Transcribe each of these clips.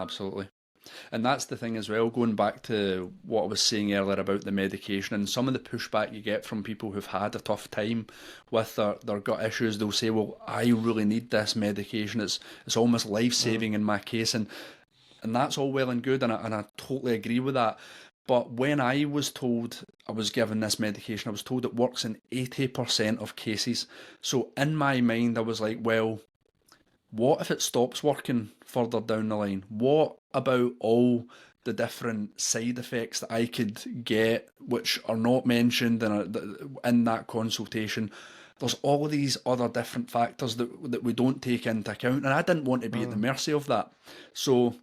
Absolutely. And that's the thing as well, going back to what I was saying earlier about the medication and some of the pushback you get from people who've had a tough time with their gut issues. They'll say, well, I really need this medication. It's almost life-saving in my case. And that's all well and good, and I totally agree with that. But when I was told I was given this medication, I was told it works in 80% of cases. So in my mind, I was like, well, what if it stops working further down the line? What about all the different side effects that I could get, which are not mentioned in that consultation? There's all of these other different factors that we don't take into account, and I didn't want to be at the mercy of that. So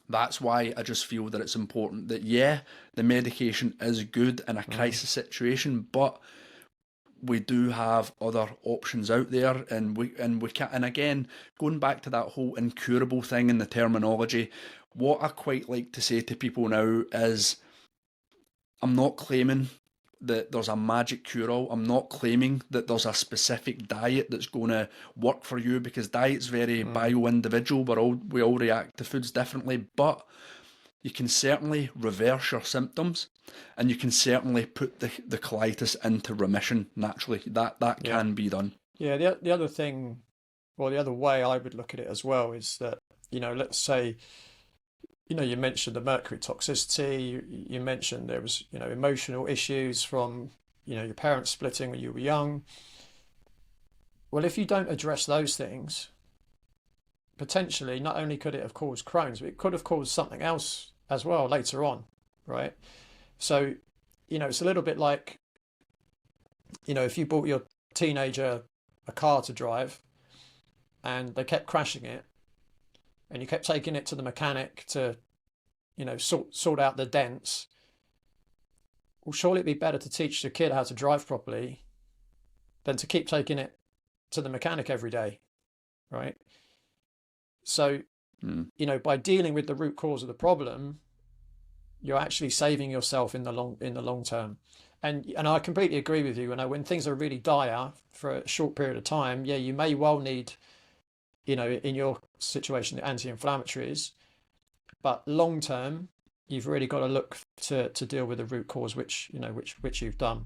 that's why I just feel that it's important that, yeah, the medication is good in a crisis situation, but we do have other options out there, and we can. And again, going back to that whole incurable thing in the terminology, what I quite like to say to people now is, I'm not claiming that there's a magic cure-all. I'm not claiming that there's a specific diet that's going to work for you, because diet's very bio-individual. We all react to foods differently, but you can certainly reverse your symptoms, and you can certainly put the colitis into remission naturally. That can be done. Yeah, the other thing, or the other way I would look at it as well, is that, let's say, you mentioned the mercury toxicity, you mentioned there was, emotional issues from, your parents splitting when you were young. Well, if you don't address those things, potentially not only could it have caused Crohn's, but it could have caused something else as well later on, right? So, it's a little bit like, if you bought your teenager a car to drive and they kept crashing it, and you kept taking it to the mechanic to, sort out the dents, well, surely it'd be better to teach the kid how to drive properly than to keep taking it to the mechanic every day, right? So, by dealing with the root cause of the problem, you're actually saving yourself in the long term. And I completely agree with you. When things are really dire for a short period of time, yeah, you may well need, in your situation, the anti-inflammatories, but long term, you've really got to look to deal with the root cause, which you've done.